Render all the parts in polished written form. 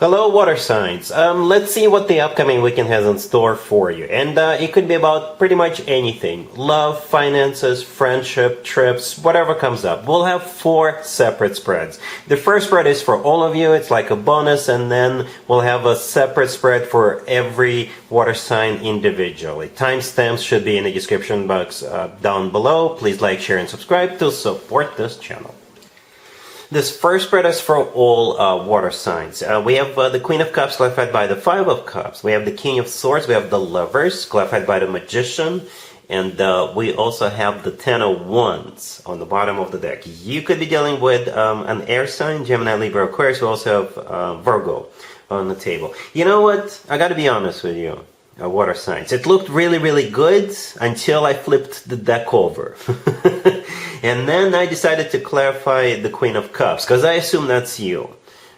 Hello, water signs. Let's see what the upcoming weekend has in store for you. And it could be about pretty much anything. Love, finances, friendship, trips, whatever comes up. We'll have 4 separate spreads. The first spread is for all of you. It's like a bonus. And then we'll have a separate spread for every water sign individually. Timestamps should be in the description box down below. Please like, share, and subscribe to support this channel. This first spread is for all water signs. We have the Queen of Cups clarified by the 5 of Cups. We have the King of Swords. We have the Lovers clarified by the Magician. And we also have the 10 of Wands on the bottom of the deck. You could be dealing with an air sign, Gemini, Libra, Aquarius. We also have Virgo on the table. You know what? I got to be honest with you. Water signs. It looked really, really good until I flipped the deck over. And then I decided to clarify the Queen of Cups, because I assume that's you,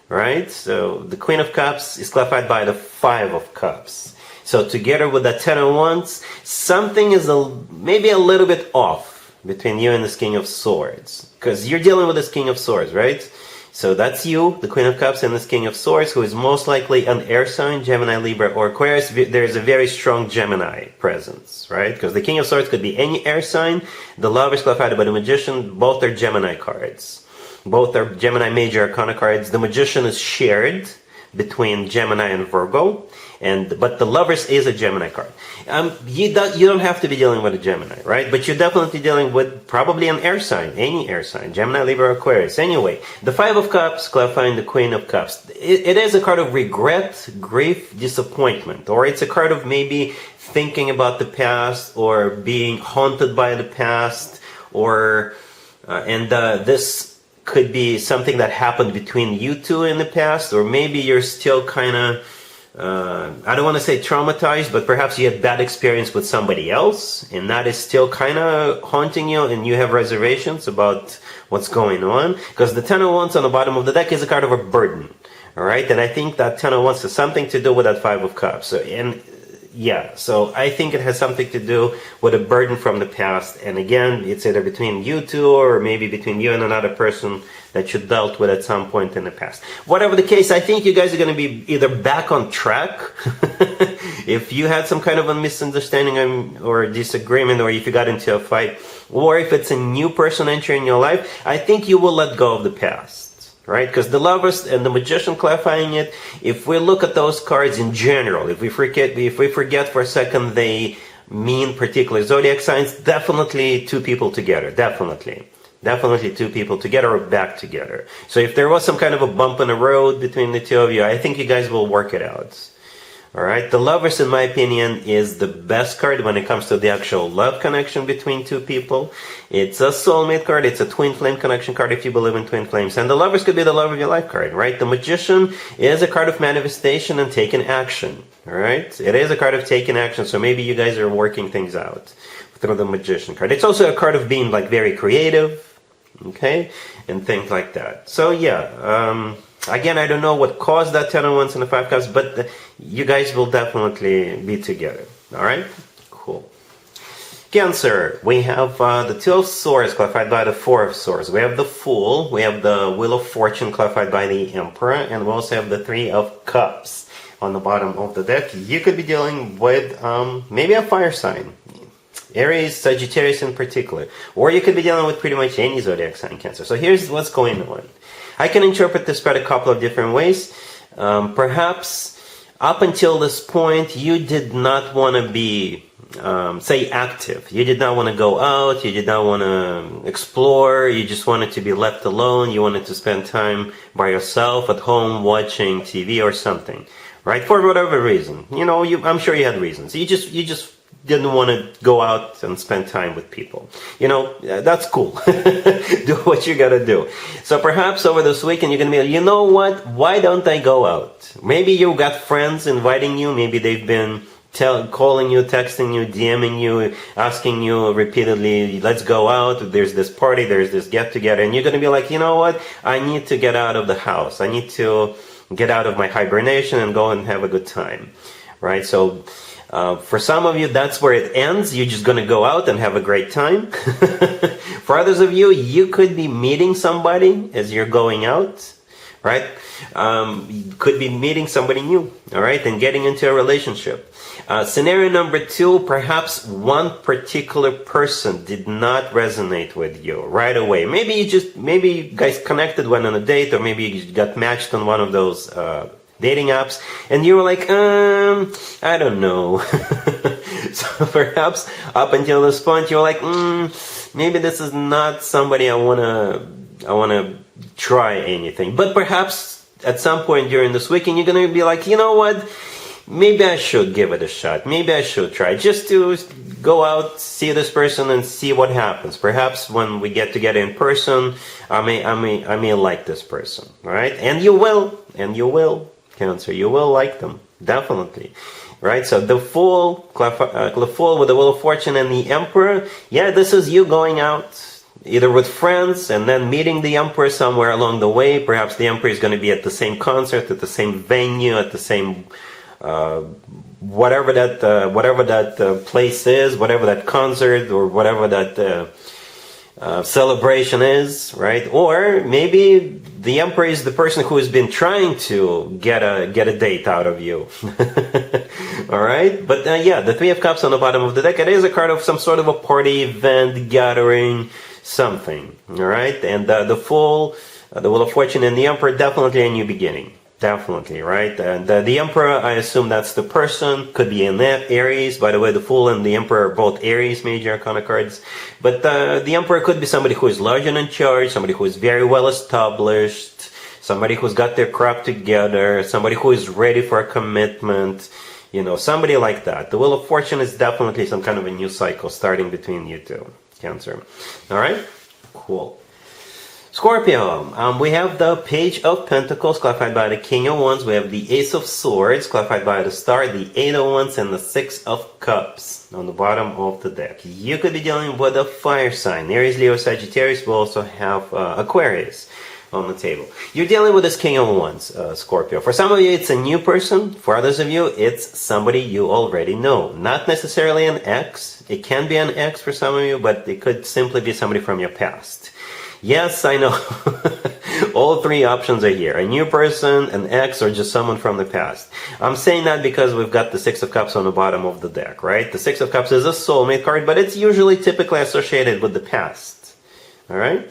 right? So the Queen of Cups is clarified by the 5 of Cups. So together with the 10 of Wands, something is maybe a little bit off between you and this King of Swords. Because you're dealing with this King of Swords, right? So that's you, the Queen of Cups, and this King of Swords, who is most likely an air sign, Gemini, Libra, or Aquarius. There's a very strong Gemini presence, right? Because the King of Swords could be any air sign. The Lovers clarified by the Magician, both are Gemini cards. Both are Gemini Major Arcana cards. The Magician is shared between Gemini and Virgo, but the Lovers is a Gemini card. You don't have to be dealing with a Gemini, right? But you're definitely dealing with probably an air sign, any air sign, Gemini, Libra, Aquarius. Anyway, the 5 of Cups clarifying the Queen of Cups. It is a card of regret, grief, disappointment, or it's a card of maybe thinking about the past or being haunted by the past, or this could be something that happened between you two in the past, or maybe you're still kind of, I don't want to say traumatized, but perhaps you had bad experience with somebody else, and that is still kind of haunting you, and you have reservations about what's going on. Because the 10 of Wands on the bottom of the deck is a card of a burden, all right? And I think that 10 of Wands has something to do with that 5 of Cups. So I think it has something to do with a burden from the past. And again, it's either between you two or maybe between you and another person that you dealt with at some point in the past. Whatever the case, I think you guys are going to be either back on track if you had some kind of a misunderstanding or disagreement, or if you got into a fight, or if it's a new person entering your life. I think you will let go of the past. Right? Because the Lovers and the Magician clarifying it, if we look at those cards in general, if we forget for a second they mean particular zodiac signs, definitely 2 people together. Definitely 2 people together or back together. So if there was some kind of a bump in the road between the 2 of you, I think you guys will work it out. Alright, the Lovers, in my opinion, is the best card when it comes to the actual love connection between 2 people. It's a soulmate card, it's a twin flame connection card if you believe in twin flames. And the Lovers could be the love of your life card, right? The Magician is a card of manifestation and taking action, alright? It is a card of taking action, so maybe you guys are working things out through the Magician card. It's also a card of being like very creative, okay? And things like that. So yeah, again, I don't know what caused that 10 of Wands and the 5 of Cups, but you guys will definitely be together. All right? Cool. Cancer, we have the 2 of Swords clarified by the 4 of Swords. We have the Fool. We have the Wheel of Fortune clarified by the Emperor. And we also have the 3 of Cups on the bottom of the deck. You could be dealing with maybe a fire sign. Aries, Sagittarius in particular. Or you could be dealing with pretty much any zodiac sign, Cancer. So here's what's going on. I can interpret this spread a couple of different ways. Perhaps up until this point, you did not want to be, say, active. You did not want to go out. You did not want to explore. You just wanted to be left alone. You wanted to spend time by yourself at home watching TV or something, right? For whatever reason. You know, I'm sure you had reasons. You just didn't want to go out and spend time with people. You know, that's cool. Do what you gotta do. So perhaps over this weekend you're gonna be like, you know what? Why don't I go out? Maybe you got friends inviting you. Maybe they've been calling you, texting you, DMing you, asking you repeatedly, let's go out. There's this party, there's this get together. And you're gonna be like, you know what? I need to get out of the house. I need to get out of my hibernation and go and have a good time. Right? So for some of you, that's where it ends. You're just going to go out and have a great time. For others of you, you could be meeting somebody as you're going out, right? You could be meeting somebody new, all right, and getting into a relationship. Scenario number 2, perhaps one particular person did not resonate with you right away. Maybe you guys connected, went on a date, or maybe you got matched on one of those dating apps, and you were like, I don't know. So perhaps up until this point, you were like, maybe this is not somebody I wanna try anything. But perhaps at some point during this weekend, you're gonna be like, you know what? Maybe I should give it a shot. Maybe I should try just to go out, see this person, and see what happens. Perhaps when we get together in person, I may like this person, all right? And you will, Cancer. You will like them, definitely, right? So the Fool with the Wheel of Fortune and the Emperor. Yeah, this is you going out, either with friends and then meeting the Emperor somewhere along the way. Perhaps the Emperor is going to be at the same concert, at the same venue, at the same whatever that place is, whatever that concert or whatever that celebration is, right? Or maybe the Emperor is the person who has been trying to get a date out of you. All right, but yeah, the Three of Cups on the bottom of the deck. It is a card of some sort of a party, event, gathering, something. All right, and the Fool, the Wheel of Fortune, and the Emperor, definitely a new beginning. Definitely, right? And the Emperor, I assume that's the person. Could be in that Aries. By the way, the Fool and the Emperor are both Aries major arcana cards. But the Emperor could be somebody who is large and in charge, somebody who is very well established, somebody who's got their crap together, somebody who is ready for a commitment, you know, somebody like that. The Wheel of Fortune is definitely some kind of a new cycle starting between you two, Cancer. All right? Cool. Scorpio, we have the Page of Pentacles, clarified by the King of Wands. We have the Ace of Swords, clarified by the Star, the Eight of Wands, and the Six of Cups on the bottom of the deck. You could be dealing with a fire sign. Aries, Leo, Sagittarius. We also have Aquarius on the table. You're dealing with this King of Wands, Scorpio. For some of you, it's a new person. For others of you, it's somebody you already know. Not necessarily an ex. It can be an ex for some of you, but it could simply be somebody from your past. Yes, I know. All three options are here. A new person, an ex, or just someone from the past. I'm saying that because we've got the Six of Cups on the bottom of the deck, right? The Six of Cups is a soulmate card, but it's usually typically associated with the past. All right?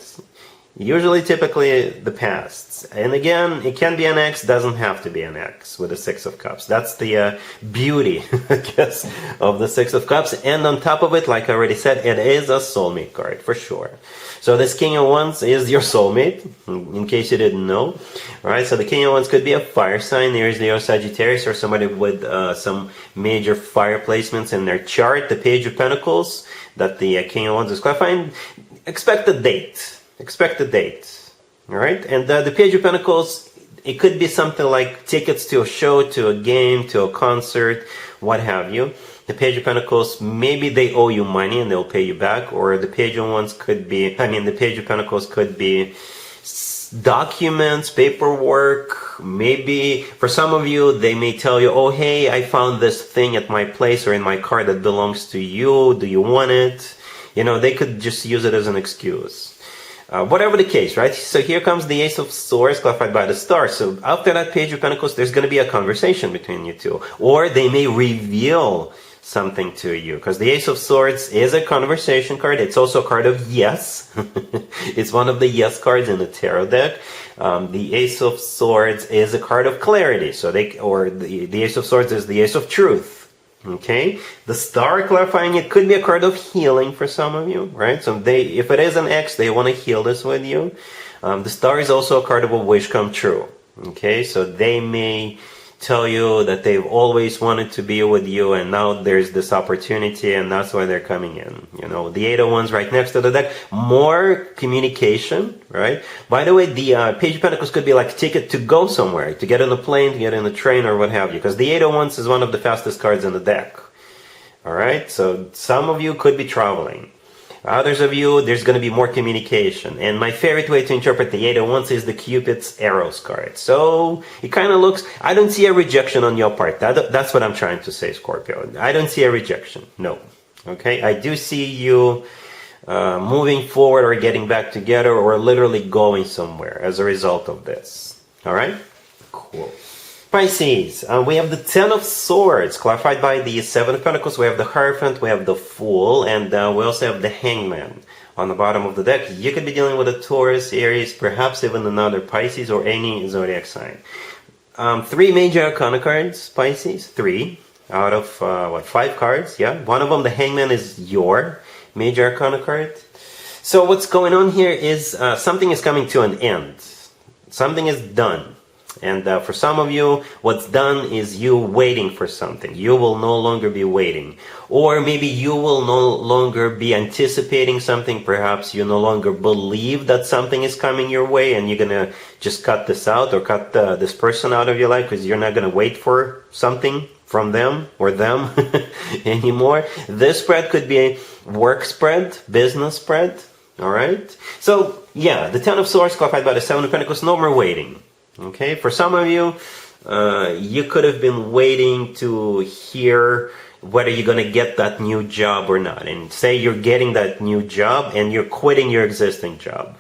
Usually typically the past. And again, it can be an ex, doesn't have to be an ex with the Six of Cups. That's the beauty, I guess, of the Six of Cups. And on top of it, like I already said, it is a soulmate card, for sure. So this King of Wands is your soulmate, in case you didn't know. Alright, so the King of Wands could be a fire sign, Aries, Leo, Sagittarius, or somebody with some major fire placements in their chart. The Page of Pentacles that the King of Wands is clarifying. Expect a date. Expect a date. Alright, and the Page of Pentacles, it could be something like tickets to a show, to a game, to a concert, what have you. The Page of Pentacles, maybe they owe you money and they'll pay you back, or the Page of Wands could be, the Page of Pentacles could be documents, paperwork. Maybe for some of you, they may tell you, oh, hey, I found this thing at my place or in my car that belongs to you. Do you want it? You know, they could just use it as an excuse. Whatever the case, right? So here comes the Ace of Swords, clarified by the Star. So after that Page of Pentacles, there's going to be a conversation between you two. Or they may reveal something to you. Because the Ace of Swords is a conversation card. It's also a card of yes. It's one of the yes cards in the tarot deck. The Ace of Swords is a card of clarity. So the Ace of Swords is the Ace of Truth. Okay, the Star, clarifying, it could be a card of healing for some of you, right? So if it is an ex, they want to heal this with you. The Star is also a card of a wish come true. Okay, so they may tell you that they've always wanted to be with you, and now there's this opportunity, and that's why they're coming in. You know, the Eight of Wands right next to the deck, more communication, right? By the way, the Page of Pentacles could be like a ticket to go somewhere, to get on a plane, to get on a train, or what have you, because the Eight of Wands is one of the fastest cards in the deck. All right, so some of you could be traveling. Others of you, there's going to be more communication. And my favorite way to interpret the Eight of Wands is the Cupid's arrows card. So it kind of looks, I don't see a rejection on your part. That's what I'm trying to say, Scorpio. I don't see a rejection. No. Okay? I do see you moving forward or getting back together or literally going somewhere as a result of this. All right? Cool. Pisces, we have the Ten of Swords, clarified by the Seven of Pentacles. We have the Hierophant, we have the Fool, and we also have the Hangman on the bottom of the deck. You could be dealing with a Taurus, Aries, perhaps even another Pisces or any zodiac sign. 3 major arcana cards, Pisces. 3 out of, 5 cards, yeah. One of them, the Hangman, is your major arcana card. So what's going on here is something is coming to an end. Something is done. And for some of you, what's done is you waiting for something. You will no longer be waiting. Or maybe you will no longer be anticipating something. Perhaps you no longer believe that something is coming your way and you're going to just cut this out or cut this person out of your life because you're not going to wait for something from them or them anymore. This spread could be a work spread, business spread. All right? So, yeah, the Ten of Swords clarified by the Seven of Pentacles, no more waiting. Okay, for some of you, you could have been waiting to hear whether you're going to get that new job or not. And say you're getting that new job and you're quitting your existing job.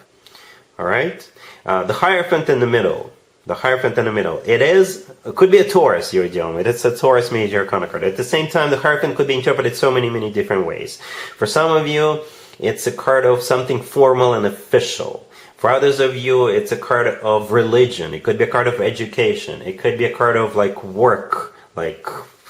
All right? The Hierophant in the middle. The Hierophant in the middle. It could be a Taurus you're dealing with. It's a Taurus major arcana card. At the same time, the Hierophant could be interpreted so many different ways. For some of you, it's a card of something formal and official. For others of you, it's a card of religion. It could be a card of education. It could be a card of like work, like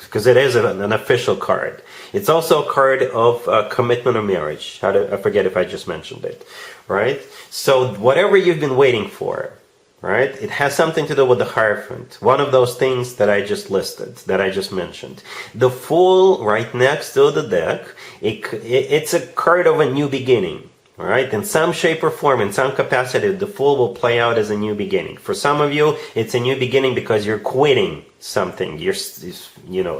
because it is an official card. It's also a card of commitment or marriage. I forget if I just mentioned it, right? So whatever you've been waiting for, right? It has something to do with the Hierophant. One of those things that I just listed, that I just mentioned. The Fool right next to the deck, it's a card of a new beginning. All right, in some shape or form, in some capacity, the Fool will play out as a new beginning. For some of you, it's a new beginning because you're quitting something, you're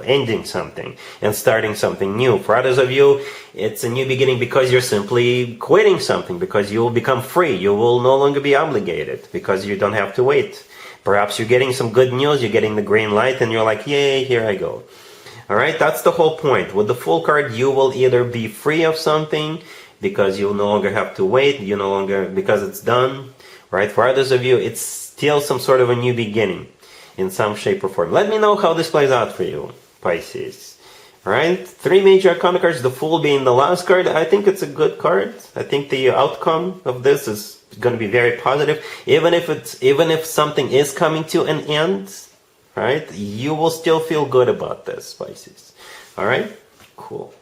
ending something and starting something new. For others of you, it's a new beginning because you're simply quitting something, because you will become free. You will no longer be obligated because you don't have to wait. Perhaps you're getting some good news, you're getting the green light, and you're like, yay, here I go. All right, that's the whole point. With the Fool card, you will either be free of something, because you no longer have to wait, because it's done, right? For others of you, it's still some sort of a new beginning in some shape or form. Let me know how this plays out for you, Pisces. All right? 3 major arcana cards, the Fool being the last card. I think it's a good card. I think the outcome of this is going to be very positive. Even if something is coming to an end, right? You will still feel good about this, Pisces. All right? Cool.